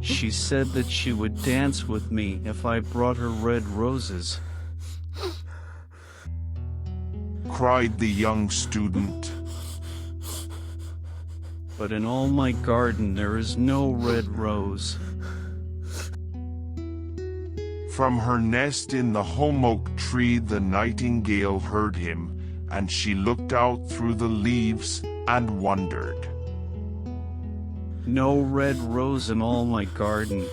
She said that she would dance with me if I brought her red roses. Cried the young student. But in all my garden there is no red rose. From her nest in the holm oak tree the nightingale heard him, and she looked out through the leaves and wondered. No red rose in all my garden.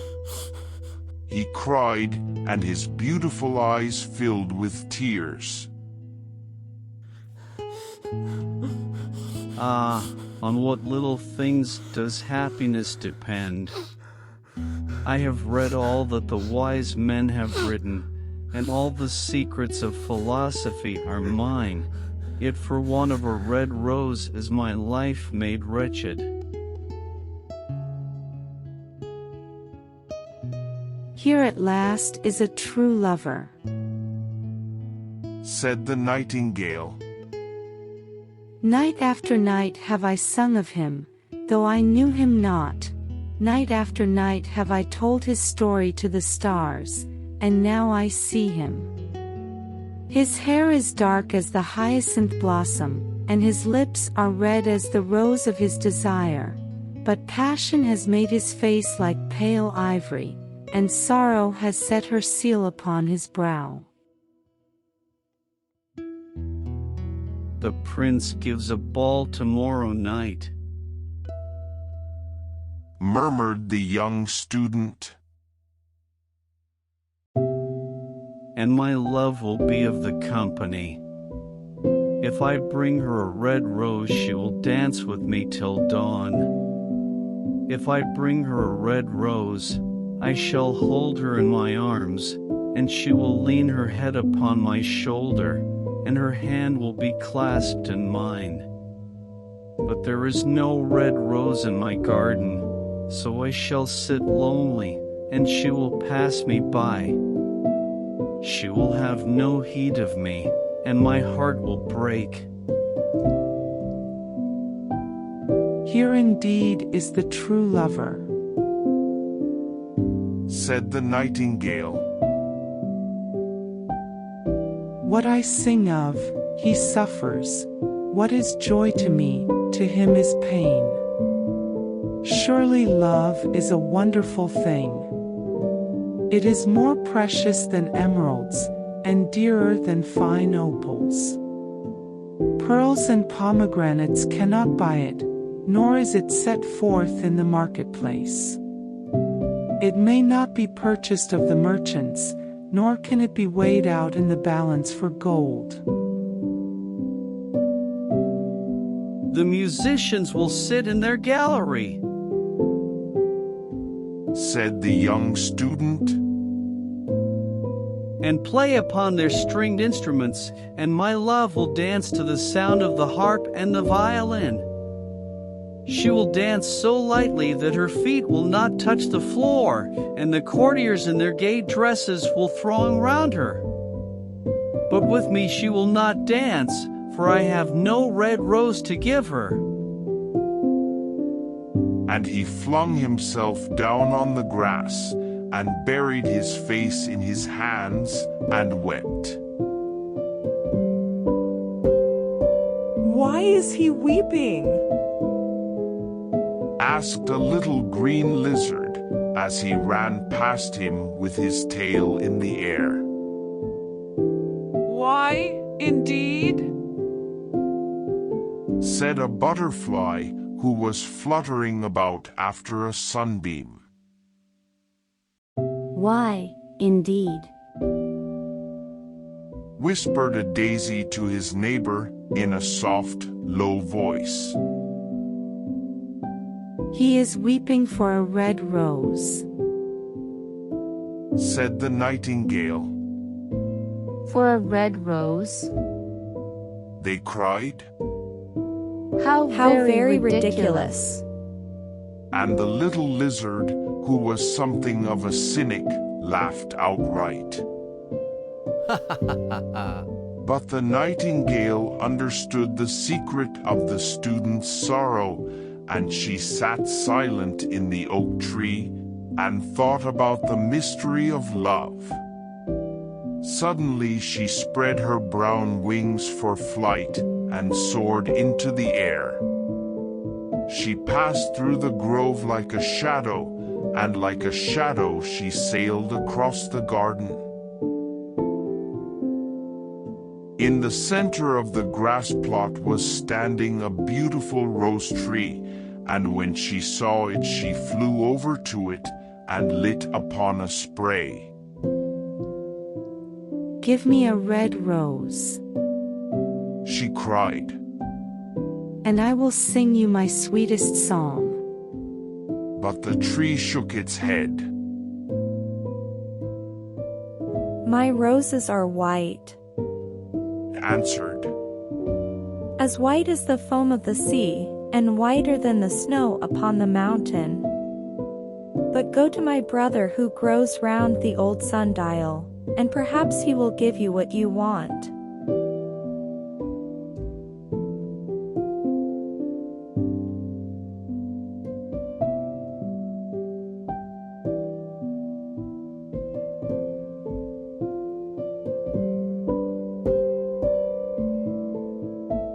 He cried, and his beautiful eyes filled with tears. Ah, on what little things does happiness depend? I have read all that the wise men have written, and all the secrets of philosophy are mine, yet for want of a red rose is my life made wretched. Here at last is a true lover, said the nightingale. Night after night have I sung of him, though I knew him not. Night after night have I told his story to the stars, and now I see him. His hair is dark as the hyacinth blossom, and his lips are red as the rose of his desire. But passion has made his face like pale ivory, and sorrow has set her seal upon his brow. The prince gives a ball tomorrow night, murmured the young student. And my love will be of the company. If I bring her a red rose, she will dance with me till dawn. If I bring her a red rose, I shall hold her in my arms, and she will lean her head upon my shoulder, and her hand will be clasped in mine. But there is no red rose in my garden, so I shall sit lonely, and she will pass me by. She will have no heed of me, and my heart will break. Here indeed is the true lover, said the nightingale. What I sing of, he suffers. What is joy to me, to him is pain. Surely love is a wonderful thing. It is more precious than emeralds, and dearer than fine opals. Pearls and pomegranates cannot buy it, nor is it set forth in the marketplace. It may not be purchased of the merchants, nor can it be weighed out in the balance for gold. The musicians will sit in their gallery, said the young student, and play upon their stringed instruments, and my love will dance to the sound of the harp and the violin. She will dance so lightly that her feet will not touch the floor, and the courtiers in their gay dresses will throng round her. But with me she will not dance, for I have no red rose to give her. And he flung himself down on the grass, and buried his face in his hands, and wept. Why is he weeping? Asked a little green lizard, as he ran past him with his tail in the air. Why, indeed? Said a butterfly who was fluttering about after a sunbeam. Why, indeed? Whispered a daisy to his neighbor in a soft, low voice. He is weeping for a red rose, said the nightingale. For a red rose? They cried. How very ridiculous. And the little lizard, who was something of a cynic, laughed outright. But the nightingale understood the secret of the student's sorrow, and she sat silent in the oak tree, and thought about the mystery of love. Suddenly she spread her brown wings for flight and soared into the air. She passed through the grove like a shadow, and like a shadow she sailed across the garden. In the center of the grass plot was standing a beautiful rose tree, and when she saw it she flew over to it and lit upon a spray. Give me a red rose, she cried, and I will sing you my sweetest song. but the tree shook its head. My roses are white, Answered, as white as the foam of the sea, and whiter than the snow upon the mountain. But go to my brother who grows round the old sundial, and perhaps he will give you what you want.